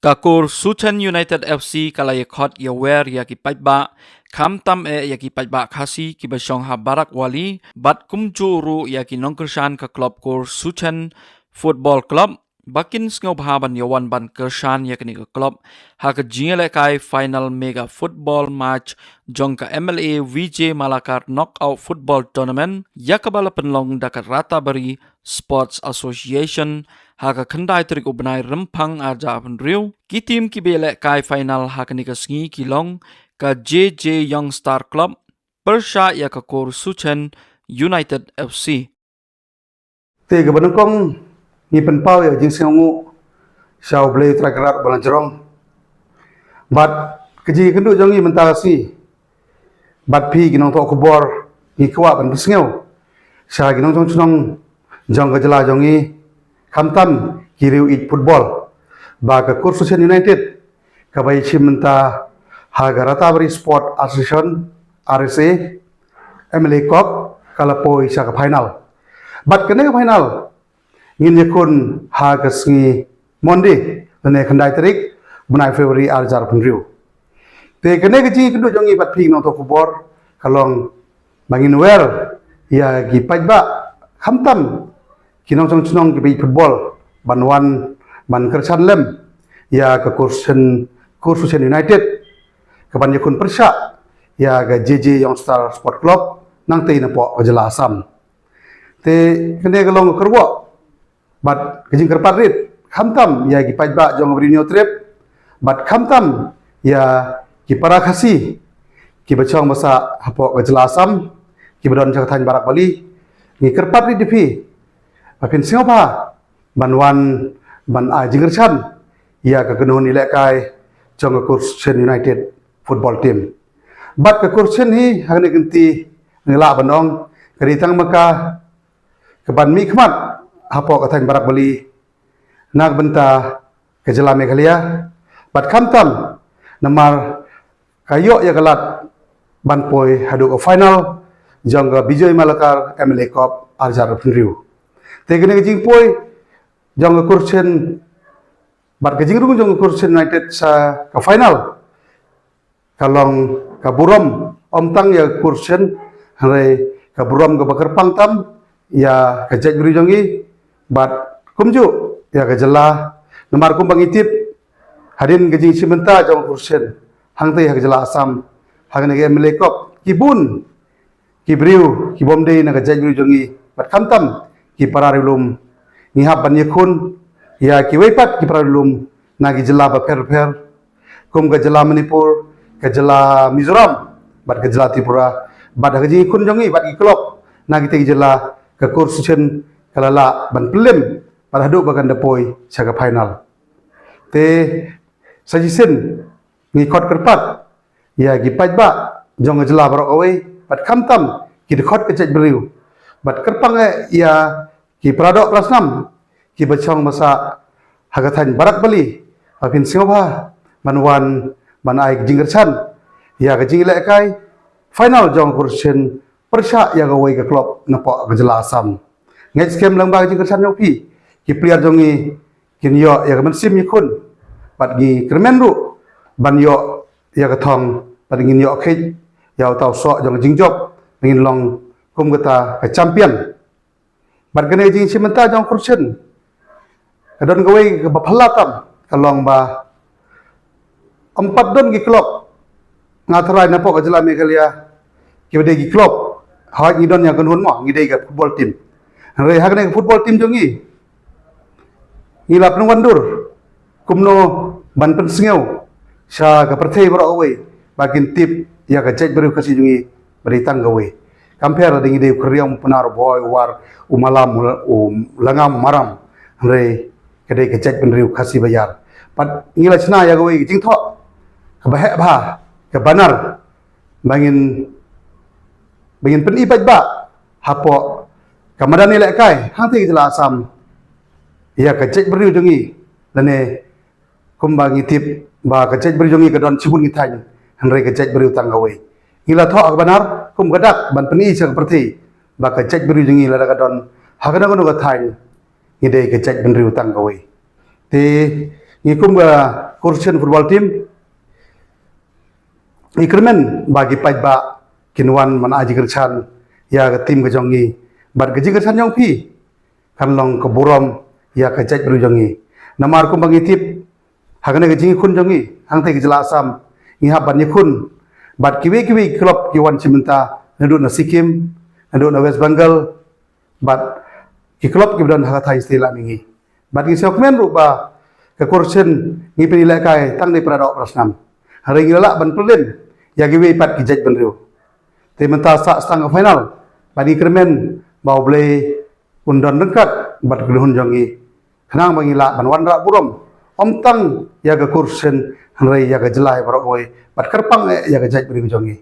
Kakur Suchen United FC kalaya khot ya wer ya ki paiba kham tam ya ki paiba khasi ki basong ha barak wali bat kumchu ru ya ki nongkershan ka klub kur Suchen Football Club bakin sngob haban yawan ban kershan ya ki klub ha ka jingale kai final mega football match jongka MLA VJ Malakar knockout football tournament ya ka bala penlong dakat rata bari Sports Association haka khandai trik ubnai rempang aja penriu ki tim ki bele kai final haka ni kasngi kilong ka JJ Young Star Club persha ya ka kor Suchen United FC te ga banangkong ni penpau ya jing sengu shau blay trakarat balancerong bat keji kendu jongi mentalasi bat pi ginong to kubor ni kwa ban pesngeu sha ginong jong chunong jong ga jela jongi kamtam kiriu it football ba ka Kur Suchen United ka bai chimenta hagarata bari sport association RSA MLA Cup kalapoi sa ka final bat kene ka final ngin yakun ha ka sngi monde ne khandai tarik bunai February arjar punriu te kene ka ji kendu jongi bat phing no to kubor kalong bangin wer ya gi pajba kamtam kinong chong chunong ki football banwan ban kersan lem ya ke Kur Suchen United ke ban yakun persha ya ke JJ Young Star Sport Club nang tei na po jela Assam te kene galong kerwo bat kejing kerparit khamtam ya ki pajba jong brinyo trip bat khamtam ya ki parakasi ki bachong masa hapo jela Assam ki badon jakathan barak bali ni kerparit dipi Apin siapa banwan ban a jingerchan ya ka kenuh ni lekai jong Kur Suchen United football team bat ka Kur Suchen hi hangni genti ngela banong keritang maka ke ban mi khmat hapo ka than barak bali nag benta ke jela Meghalaya bat khamtam namar kayo ya galat ban poi hadu ke final jong Vijay Malakar MLA Cup arjar punriu tegene jing poi jong Kur Suchen bat jing rung jong Kur Suchen United sa ka final kalong ka burom omtang ya Kur Suchen hare ka burom ka bakar pangtam ya ka jaj bri jongi bat kumju ya ka jela nomar kum bangitip hadin jing simenta jong Kur Suchen hangtai ha jela Assam hangane MLA Cup kibun kibriu kibomde na ka jaj bri jongi bat kamtam ki pararilum ngihap ban yakun ya ki weipat ki pararilum nagi jela ba per kum ga jela Manipur ka jela Mizoram bat ka jela Tripura bat ga ji kun jongi bat ki klop nagi te jela ka Kur Suchen kalala ban pelem pada hadu bagan depoi saga final te sajisen ni khot kerpat ya gi pajba jong jela barok away bat kamtam ki khot ka cek beriu bat kerpang ya ki pradok plasnam ki bachong masa hagathan barak bali apin singobha manwan manai jingerchan ya ka jingle kai final jong Kur Suchen persha ya ga wei ka klub napo gejela Assam ngai skem lang ba jingerchan jong pi ki player jongi kinyo ya ka mensim yakun bat gi kermenru ban yo ya ka thong bat ngin yo khej ya tau so jong jingjop ngin long kum kata ka champion bat kene jing simenta jong Kur Suchen kadon gawe ke baphalatam kalong ba empat don gi klub ngathrai na po ka jela Meghalaya ki bede gi klub ha ngi don ya kan hun mo ngi dei ga football team re ha kene football team jongi ngilap nang wandur kumno ban pensngeu sha ka perthei bro away bakin tip ya ka cek beru kasi jongi beritang gawe compare dengan ide kriam penar boy war umalam langam maram re kedai kecek penriu kasih bayar pat ngila cina ya gawe jing tho ka bahek ba ka banar bangin pen ipat ba hapo kamadan ni lekai hang ti jela Assam ya kecek beriu jongi lane kumbangi tip ba kecek beriu jongi kadon cibun ngitany re kecek beriu tanggawe ngila tho benar kum gadak ban peni seng perti ba ka cek beri jengi la kadon hagana gono gathai ngide ke cek benri utang gawe te ngi kum ga kursen football team ikremen bagi pajba kinwan mana aji kerchan ya ke tim ke jongi bat gaji kerchan jong pi kan long ke burom ya ke jaj beru jongi namar kum bagi tip hagane gaji kun jongi hang te gejala asam iha ban kun bat kiwi klub kiwan cimenta neduk na Sikkim neduk na West Bengal bat ki klub ki dan hatai istilah mingi bat ki sekmen rupa ke kursen ngi penilai kai tang di pradok prasnam hari ngilak ban pelin ya giwe pat ki jaj ban riu te menta sa stang final bagi kremen bau ble undon dekat bat gluhun jongi kenang bangila ban wanra burom om tang ya ke kursen hanrai ya ke jelai barok oi bat kerpang ya ke jaj beri jongi